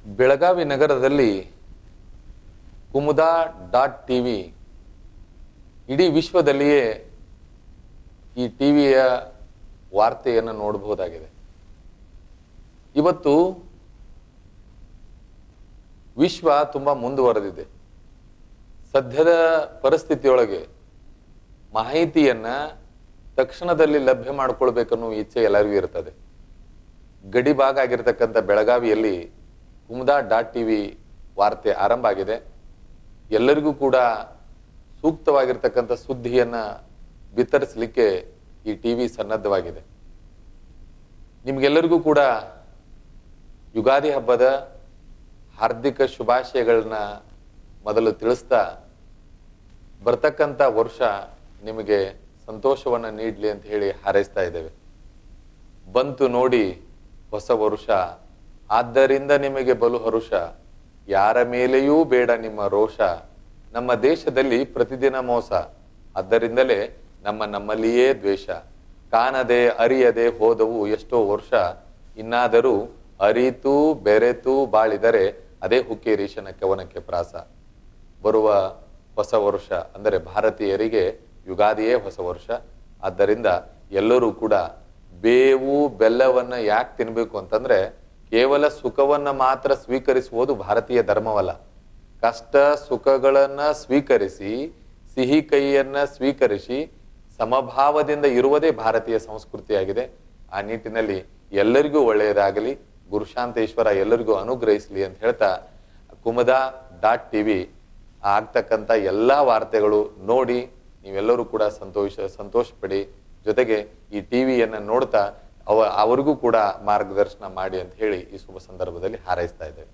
ಬೆಳಗಾವಿ ನಗರದಲ್ಲಿ ಕುಮುದಾ .tv ಇಡೀ ವಿಶ್ವದಲ್ಲಿಯೇ ಈ ಟಿವಿಯ ವಾರ್ತೆಯನ್ನು ನೋಡಬಹುದಾಗಿದೆ. ಇವತ್ತು ವಿಶ್ವ ತುಂಬಾ ಮುಂದುವರೆದಿದೆ. ಸದ್ಯದ ಪರಿಸ್ಥಿತಿಯೊಳಗೆ ಮಾಹಿತಿಯನ್ನ ತಕ್ಷಣದಲ್ಲಿ ಲಭ್ಯ ಮಾಡಿಕೊಳ್ಬೇಕನ್ನೋ ಇಚ್ಛೆ ಎಲ್ಲರಿಗೂ ಇರ್ತದೆ. ಗಡಿ ಭಾಗ ಆಗಿರ್ತಕ್ಕಂಥ ಬೆಳಗಾವಿಯಲ್ಲಿ ಕುಮುದಾ .tv ವಾರ್ತೆ ಆರಂಭ ಆಗಿದೆ. ಎಲ್ಲರಿಗೂ ಕೂಡ ಸೂಕ್ತವಾಗಿರ್ತಕ್ಕಂಥ ಸುದ್ದಿಯನ್ನ ಬಿತ್ತರಿಸಲಿಕ್ಕೆ ಈ ಟಿವಿ ಸನ್ನದ್ಧವಾಗಿದೆ. ನಿಮ್ಗೆಲ್ಲರಿಗೂ ಕೂಡ ಯುಗಾದಿ ಹಬ್ಬದ ಹಾರ್ದಿಕ ಶುಭಾಶಯಗಳನ್ನ ಮೊದಲು ತಿಳಿಸ್ತಾ, ಬರ್ತಕ್ಕಂಥ ವರ್ಷ ನಿಮಗೆ ಸಂತೋಷವನ್ನ ನೀಡ್ಲಿ ಅಂತ ಹೇಳಿ ಹಾರೈಸ್ತಾ ಇದ್ದೇವೆ. ಬಂತು ನೋಡಿ ಹೊಸ ವರುಷ, ಆದ್ದರಿಂದ ನಿಮಗೆ ಬಲು ಹರುಷ, ಯಾರ ಮೇಲೆಯೂ ಬೇಡ ನಿಮ್ಮ ರೋಷ, ನಮ್ಮ ದೇಶದಲ್ಲಿ ಪ್ರತಿದಿನ ಮೋಸ, ಆದ್ದರಿಂದಲೇ ನಮ್ಮಲ್ಲಿಯೇ ದ್ವೇಷ, ಕಾಣದೆ ಅರಿಯದೆ ಹೋದವು ಎಷ್ಟೋ ವರ್ಷ, ಇನ್ನಾದರೂ ಅರಿತು ಬೆರೆತು ಬಾಳಿದರೆ ಅದೇ ಹುಕ್ಕೇರೀಶನ ಕವನಕ್ಕೆ ಪ್ರಾಸ. ಬರುವ ಹೊಸ ವರ್ಷ ಅಂದರೆ ಭಾರತೀಯರಿಗೆ ಯುಗಾದಿಯೇ ಹೊಸ ವರ್ಷ. ಆದ್ದರಿಂದ ಎಲ್ಲರೂ ಕೂಡ ಬೇವು ಬೆಲ್ಲವನ್ನ ಯಾಕೆ ತಿನ್ಬೇಕು ಅಂತಂದ್ರೆ, ಕೇವಲ ಸುಖವನ್ನ ಮಾತ್ರ ಸ್ವೀಕರಿಸುವುದು ಭಾರತೀಯ ಧರ್ಮವಲ್ಲ. ಕಷ್ಟ ಸುಖಗಳನ್ನ ಸ್ವೀಕರಿಸಿ, ಸಿಹಿ ಕೈಯನ್ನ ಸ್ವೀಕರಿಸಿ ಸಮಭಾವದಿಂದ ಇರುವುದೇ ಭಾರತೀಯ ಸಂಸ್ಕೃತಿಯಾಗಿದೆ. ಆ ನಿಟ್ಟಿನಲ್ಲಿ ಎಲ್ಲರಿಗೂ ಒಳ್ಳೆಯದಾಗಲಿ, ಗುರುಶಾಂತೇಶ್ವರ ಎಲ್ಲರಿಗೂ ಅನುಗ್ರಹಿಸಲಿ ಅಂತ ಹೇಳ್ತಾ, ಕುಮುದಾ .tv ಆಗ್ತಕ್ಕಂಥ ಎಲ್ಲಾ ವಾರ್ತೆಗಳು ನೋಡಿ ನೀವೆಲ್ಲರೂ ಕೂಡ ಸಂತೋಷ ಪಡಿ. ಜೊತೆಗೆ ಈ ಟಿವಿಯನ್ನ ನೋಡ್ತಾ ಅವರಿಗೂ ಕೂಡ ಮಾರ್ಗದರ್ಶನ ಮಾಡಿ ಅಂತ ಹೇಳಿ ಈ ಶುಭ ಸಂದರ್ಭದಲ್ಲಿ ಹಾರೈಸ್ತಾ ಇದ್ದೇವೆ.